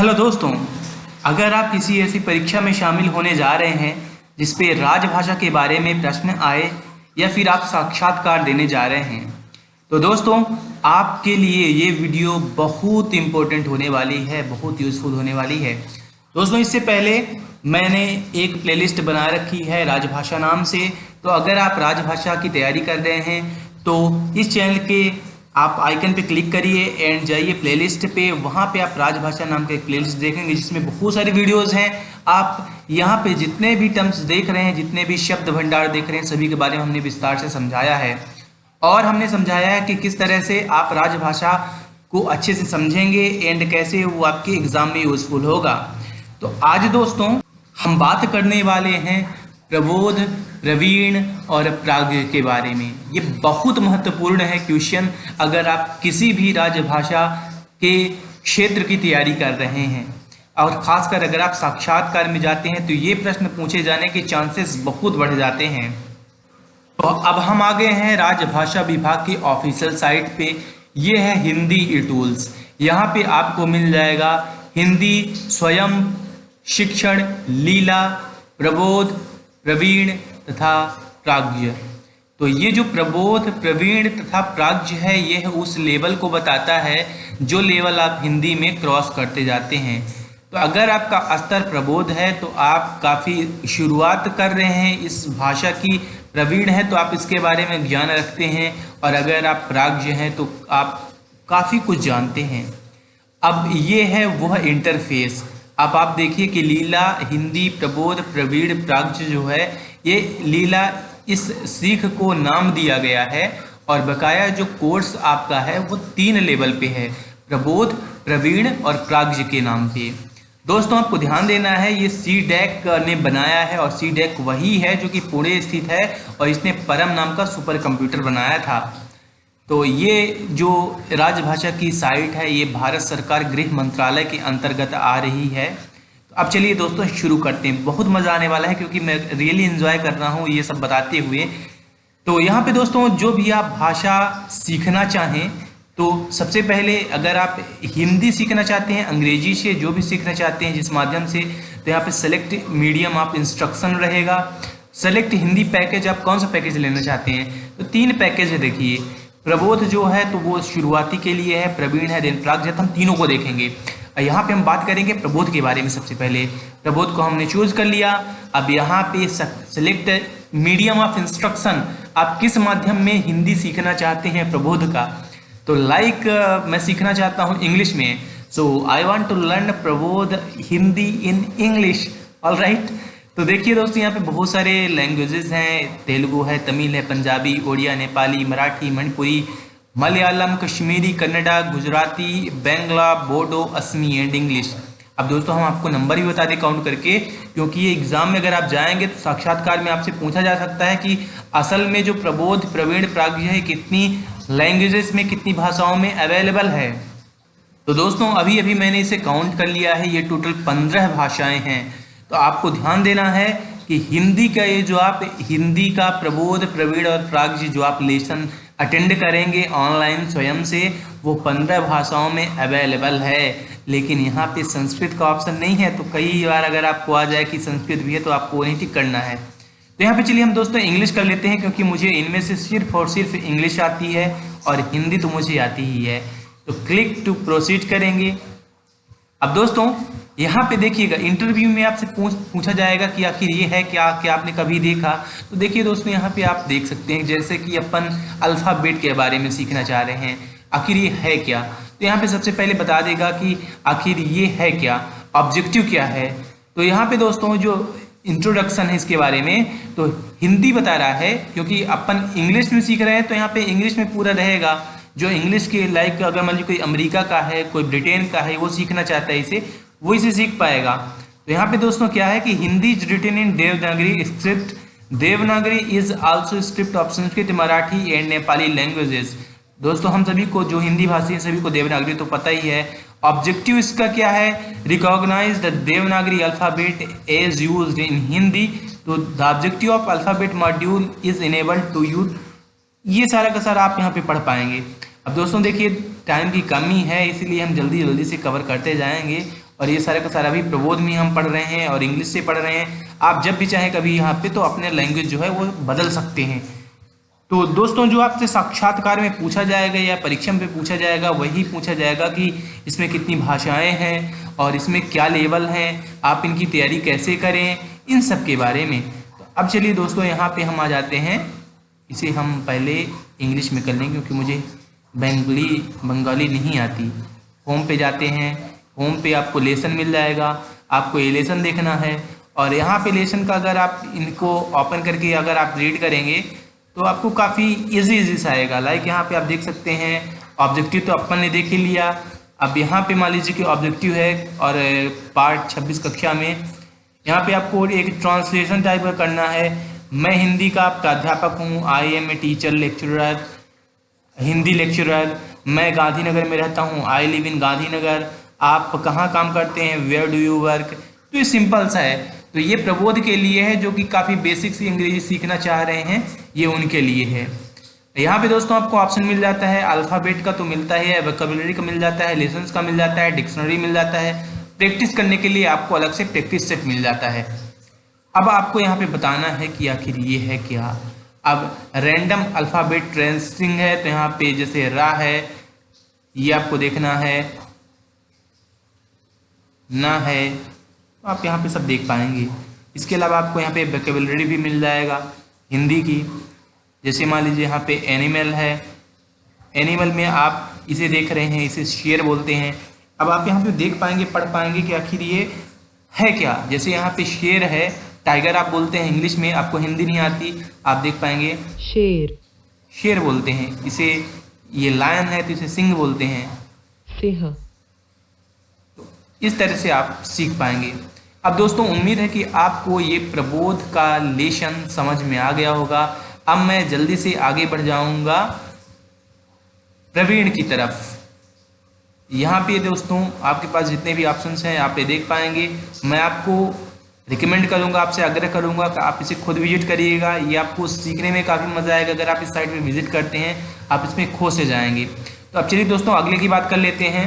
Hello दोस्तों, अगर आप किसी ऐसी परीक्षा में शामिल होने जा रहे हैं जिस पे राजभाषा के बारे में प्रश्न आए या फिर आप साक्षात्कार देने जा रहे हैं तो दोस्तों आपके लिए ये वीडियो बहुत इम्पोर्टेंट होने वाली है, बहुत यूज़फुल होने वाली है। दोस्तों इससे पहले मैंने एक प्लेलिस्ट बना रखी है राजभाषा नाम से, तो अगर आप राजभाषा की तैयारी कर रहे हैं तो इस चैनल के आप आइकन पे क्लिक करिए एंड जाइए प्लेलिस्ट पे। वहाँ पे आप राजभाषा नाम का एक प्लेलिस्ट देखेंगे जिसमें बहुत सारी वीडियोस हैं। आप यहाँ पे जितने भी टर्म्स देख रहे हैं, जितने भी शब्द भंडार देख रहे हैं, सभी के बारे में हमने विस्तार से समझाया है और हमने समझाया है कि किस तरह से आप राजभाषा को अच्छे से समझेंगे एंड कैसे वो आपके एग्जाम में यूजफुल होगा। तो आज दोस्तों हम बात करने वाले हैं प्रबोध, प्रवीण और प्राज्ञ के बारे में। ये बहुत महत्वपूर्ण है क्वेश्चन अगर आप किसी भी राजभाषा के क्षेत्र की तैयारी कर रहे हैं और खासकर अगर आप साक्षात्कार में जाते हैं तो ये प्रश्न पूछे जाने के चांसेस बहुत बढ़ जाते हैं। तो अब हम आ गए हैं राजभाषा विभाग की ऑफिशियल साइट पे। ये है हिंदी ई टूल्स। यहाँ पे आपको मिल जाएगा हिंदी स्वयं, शिक्षण, लीला, प्रबोध, प्रवीण तथा प्राज्ञ। तो ये जो प्रबोध, प्रवीण तथा प्राज्ञ है ये है उस लेवल को बताता है जो लेवल आप हिंदी में क्रॉस करते जाते हैं। तो अगर आपका स्तर प्रबोध है तो आप काफ़ी शुरुआत कर रहे हैं इस भाषा की, प्रवीण है तो आप इसके बारे में ज्ञान रखते हैं और अगर आप प्राज्ञ हैं तो आप काफ़ी कुछ जानते हैं। अब ये है वह इंटरफेस। अब आप देखिए कि लीला, हिंदी, प्रबोध, प्रवीण, प्राज्ञ जो है ये लीला इस सीख को नाम दिया गया है और बकाया जो कोर्स आपका है वो 3 लेवल पे है, प्रबोध, प्रवीण और प्राज्ञ के नाम पे। दोस्तों आपको ध्यान देना है ये CDAC ने बनाया है और CDAC वही है जो कि पुणे स्थित है और इसने परम नाम का सुपर कंप्यूटर बनाया था। तो ये जो राजभाषा की साइट है ये भारत सरकार गृह मंत्रालय के अंतर्गत आ रही है। तो अब चलिए दोस्तों शुरू करते हैं। बहुत मज़ा आने वाला है क्योंकि मैं रियली एंजॉय कर रहा हूँ ये सब बताते हुए। तो यहाँ पे दोस्तों जो भी आप भाषा सीखना चाहें तो सबसे पहले अगर आप हिंदी सीखना चाहते हैं, अंग्रेजी से जो भी सीखना चाहते हैं जिस माध्यम से, तो यहाँ पे सेलेक्ट मीडियम आप इंस्ट्रक्शन रहेगा। सेलेक्ट हिंदी पैकेज, आप कौन सा पैकेज लेना चाहते हैं तो 3 पैकेज है। देखिए प्रबोध जो है तो वो शुरुआती के लिए है, प्रवीण है, देन प्राज्ञ है। हम तीनों को देखेंगे। यहाँ पे हम बात करेंगे प्रबोध के बारे में। सबसे पहले प्रबोध को हमने चूज कर लिया। अब यहाँ पे सेलेक्ट मीडियम ऑफ इंस्ट्रक्शन, आप किस माध्यम में हिंदी सीखना चाहते हैं प्रबोध का। तो मैं सीखना चाहता हूँ इंग्लिश में, so I want to learn Prabodh Hindi in English. All right. तो देखिए दोस्तों यहाँ पे बहुत सारे लैंग्वेजेस हैं, तेलुगु है, तमिल है, पंजाबी, ओडिया, नेपाली, मराठी, मणिपुरी, मलयालम, कश्मीरी, कन्नड़ा, गुजराती, बंगला, बोडो, असमी एंड इंग्लिश। अब दोस्तों हम आपको नंबर भी बता दें काउंट करके, क्योंकि ये एग्जाम में अगर आप जाएंगे तो साक्षात्कार में आपसे पूछा जा सकता है कि असल में जो प्रबोध, प्रवीण, प्राज्ञ है कितनी लैंग्वेजेस में, कितनी भाषाओं में अवेलेबल है। तो दोस्तों अभी अभी मैंने इसे काउंट कर लिया है, ये टोटल 15 भाषाएं हैं। तो आपको ध्यान देना है कि हिंदी का ये जो आप हिंदी का प्रबोध, प्रवीण और प्राज्ञ जो आप लेसन अटेंड करेंगे ऑनलाइन स्वयं से वो 15 भाषाओं में अवेलेबल है। लेकिन यहाँ पे संस्कृत का ऑप्शन नहीं है, तो कई बार अगर आपको आ जाए कि संस्कृत भी है तो आपको वही टिक करना है। तो यहाँ पे चलिए हम दोस्तों इंग्लिश कर लेते हैं क्योंकि मुझे इनमें से सिर्फ और सिर्फ इंग्लिश आती है और हिंदी तो मुझे आती ही है। तो क्लिक टू प्रोसीड करेंगे। अब दोस्तों यहाँ पे देखिएगा इंटरव्यू में आपसे पूछा जाएगा कि आखिर ये है क्या आपने कभी देखा। तो देखिए दोस्तों यहाँ पे आप देख सकते हैं जैसे कि अपन अल्फ़ाबेट के बारे में सीखना चाह रहे हैं, आखिर ये है क्या। तो यहाँ पे सबसे पहले बता देगा कि आखिर ये है क्या, ऑब्जेक्टिव क्या है। तो यहाँ पे दोस्तों जो इंट्रोडक्शन है इसके बारे में तो हिंदी बता रहा है क्योंकि अपन इंग्लिश में सीख रहे हैं तो यहाँ पे इंग्लिश में पूरा रहेगा। जो इंग्लिश के लाइक अगर मान लीजिए कोई अमेरिका का है, कोई ब्रिटेन का है, वो सीखना चाहता है इसे, वो इसे सीख पाएगा। तो यहाँ पे दोस्तों क्या है कि Hindi is written in Devanagari script. Devanagari is also script of Sanskrit, Marathi and Nepali languages. दोस्तों हम सभी को जो हिंदी भाषी है सभी को देवनागरी तो पता ही है। ऑब्जेक्टिव इसका क्या है, recognize the Devanagari alphabet as used in Hindi. तो the objective of alphabet module is enabled to use. ये सारा का सारा आप यहाँ पे पढ़ पाएंगे। अब दोस्तों देखिए टाइम की कमी है इसलिए हम जल्दी जल्दी से कवर करते जाएंगे और ये सारा का सारा भी प्रबोध में हम पढ़ रहे हैं और इंग्लिश से पढ़ रहे हैं। आप जब भी चाहें कभी यहाँ पे तो अपने लैंग्वेज जो है वो बदल सकते हैं। तो दोस्तों जो आपसे साक्षात्कार में पूछा जाएगा या परीक्षा में पूछा जाएगा वही पूछा जाएगा कि इसमें कितनी भाषाएं हैं और इसमें क्या लेवल हैं, आप इनकी तैयारी कैसे करें, इन सब के बारे में। तो अब चलिए दोस्तों यहाँ पे हम आ जाते हैं, इसे हम पहले इंग्लिश में कर लेंगे क्योंकि मुझे बंगाली नहीं आती। होम पे जाते हैं, होम पे आपको लेसन मिल जाएगा, आपको ये लेसन देखना है और यहाँ पे लेसन का अगर आप इनको ओपन करके अगर आप रीड करेंगे तो आपको काफ़ी इजी सा आएगा। लाइक यहाँ पे आप देख सकते हैं ऑब्जेक्टिव तो अपन ने देख ही लिया। अब यहाँ पे मान लीजिए कि ऑब्जेक्टिव है और पार्ट 26 कक्षा में यहाँ पे आपको एक ट्रांसलेशन टाइप का करना है। मैं हिंदी का प्राध्यापक हूँ, I am a teacher lecturer, Hindi lecturer. मैं गांधीनगर में रहता हूँ, आई लिव इन गांधीनगर। आप कहाँ काम करते हैं, वेयर डू यू वर्क। तो ये सिंपल सा है। तो ये प्रबोध के लिए है जो कि काफ़ी बेसिक सी अंग्रेजी सीखना चाह रहे हैं, ये उनके लिए है। यहाँ पे दोस्तों आपको ऑप्शन मिल जाता है, अल्फ़ाबेट का तो मिलता है, वोकैबुलरी का मिल जाता है, लेसन्स का मिल जाता है, डिक्शनरी मिल जाता है। प्रैक्टिस करने के लिए आपको अलग से प्रैक्टिस सेट मिल जाता है। अब आपको यहाँ पे बताना है कि आखिर ये है क्या। अब रैंडम अल्फ़ाबेट ट्रेसिंग है, तो यहाँ पे जैसे रा है ये आपको देखना है, ना है, तो आप यहाँ पे सब देख पाएंगे। इसके अलावा आपको यहाँ पे वोकैबुलरी भी मिल जाएगा हिंदी की। जैसे मान लीजिए यहाँ पे एनिमल है, एनिमल में आप इसे देख रहे हैं, इसे शेर बोलते हैं। अब आप यहाँ पे देख पाएंगे, पढ़ पाएंगे कि आखिर ये है क्या। जैसे यहाँ पे शेर है, टाइगर आप बोलते हैं इंग्लिश में, आपको हिंदी नहीं आती, आप देख पाएंगे शेर, शेर बोलते हैं इसे। ये लायन है तो इसे सिंह बोलते हैं। सिंह। तो इस तरह से आप सीख पाएंगे। अब दोस्तों उम्मीद है कि आपको ये प्रबोध का लेसन समझ में आ गया होगा। अब मैं जल्दी से आगे बढ़ जाऊंगा प्रवीण की तरफ। यहाँ पे दोस्तों आपके पास जितने भी ऑप्शंस हैं आप ये देख पाएंगे। मैं आपको रिकमेंड करूँगा, आपसे आग्रह करूँगा कि आप इसे खुद विजिट करिएगा। ये आपको सीखने में काफ़ी मज़ा आएगा। अगर आप इस साइट पे विजिट करते हैं आप इसमें खो से जाएंगे। तो अब चलिए दोस्तों अगले की बात कर लेते हैं।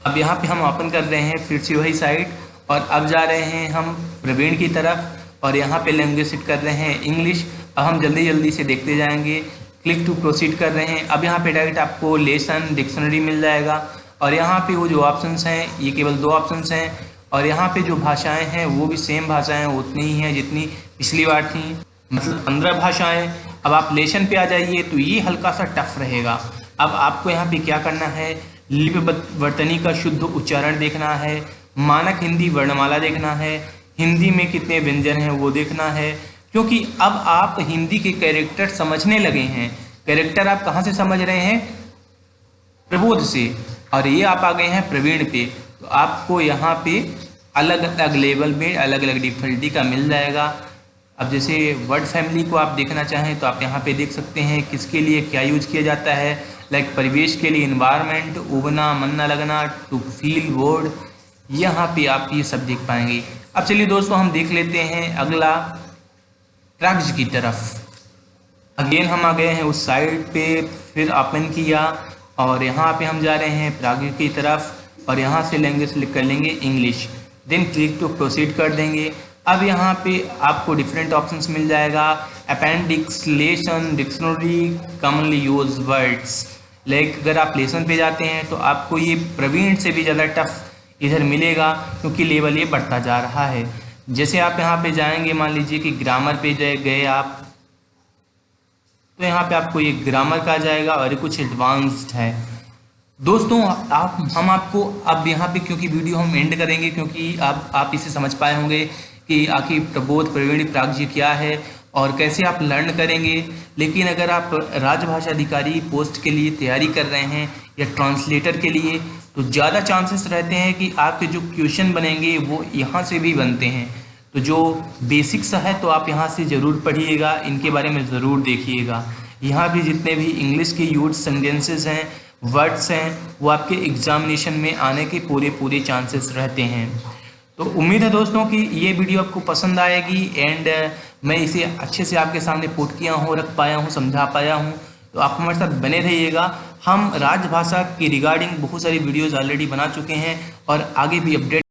अब यहाँ पे हम ओपन कर रहे हैं फिर से वही साइट और अब जा रहे हैं हम प्रवीण की तरफ और यहाँ पे लैंग्वेज सेट कर रहे हैं इंग्लिश। अब हम जल्दी जल्दी से देखते जाएंगे, क्लिक टू प्रोसीड कर रहे हैं। अब यहाँ पे डायरेक्ट आपको लेसन डिक्शनरी मिल जाएगा और यहाँ पे वो जो ऑप्शंस हैं ये केवल 2 ऑप्शंस हैं और यहाँ पे जो भाषाएं हैं वो भी सेम भाषाएं उतनी ही हैं जितनी पिछली बार थी, मतलब 15 भाषाएं। अब आप लेसन पे आ जाइए तो ये हल्का सा टफ रहेगा। अब आपको यहाँ पे क्या करना है, लिपि वर्तनी का शुद्ध उच्चारण देखना है, मानक हिंदी वर्णमाला देखना है, हिंदी में कितने व्यंजन हैं वो देखना है। क्योंकि अब आप हिंदी के कैरेक्टर समझने लगे हैं। कैरेक्टर आप कहाँ से समझ रहे हैं, प्रबोध से, और ये आप आ गए हैं प्रवीण पे। तो आपको यहाँ पे अलग अलग लेवल में अलग अलग डिफिकल्टी का मिल जाएगा। अब जैसे वर्ड फैमिली को आप देखना चाहें तो आप यहाँ पे देख सकते हैं किसके लिए क्या यूज किया जाता है। लाइक परिवेश के लिए इन्वायरमेंट, उगना, मनना लगना, टू फील, वर्ड, यहाँ पे आप ये सब देख पाएंगे। अब चलिए दोस्तों हम देख लेते हैं अगला ट्रैक्स की तरफ। अगेन हम आ गए हैं उस साइड पे, फिर ओपन किया और यहाँ पे हम जा रहे हैं प्राग की तरफ और यहाँ से लैंग्वेज सेलेक्ट कर लेंगे English, then click to proceed कर देंगे। अब यहाँ पे आपको डिफरेंट ऑप्शंस मिल जाएगा, appendix, lesson, dictionary, commonly use words. Like अगर आप लेसन पे जाते हैं तो आपको ये प्रवीण से भी ज़्यादा टफ इधर मिलेगा क्योंकि लेवल ये बढ़ता जा रहा है। जैसे आप यहाँ पे जाएंगे, मान लीजिए कि ग्रामर पे गए आप, तो यहाँ पे आपको ये ग्रामर का जाएगा और ये कुछ एडवांस्ड है। दोस्तों हम आपको अब यहाँ पे क्योंकि वीडियो हम एंड करेंगे क्योंकि आप इसे समझ पाए होंगे कि आखिर प्रबोध प्रवीण प्राग क्या है और कैसे आप लर्न करेंगे। लेकिन अगर आप राजभाषा अधिकारी पोस्ट के लिए तैयारी कर रहे हैं या ट्रांसलेटर के लिए तो ज़्यादा चांसेस रहते हैं कि आपके जो क्वेश्चन बनेंगे वो यहाँ से भी बनते हैं। तो जो बेसिक्स है तो आप यहाँ से ज़रूर पढ़िएगा, इनके बारे में ज़रूर देखिएगा। यहाँ भी जितने भी इंग्लिश के यूज सेंटेंसेस हैं, वर्ड्स हैं, वो आपके एग्जामिनेशन में आने के पूरे चांसेस रहते हैं। तो उम्मीद है दोस्तों कि ये वीडियो आपको पसंद आएगी एंड मैं इसे अच्छे से आपके सामने पुट किया हूँ, रख पाया हूँ, समझा पाया हूँ। तो आप हमारे साथ बने रहिएगा। हम राजभाषा की रिगार्डिंग बहुत सारी वीडियोज़ ऑलरेडी बना चुके हैं और आगे भी अपडेट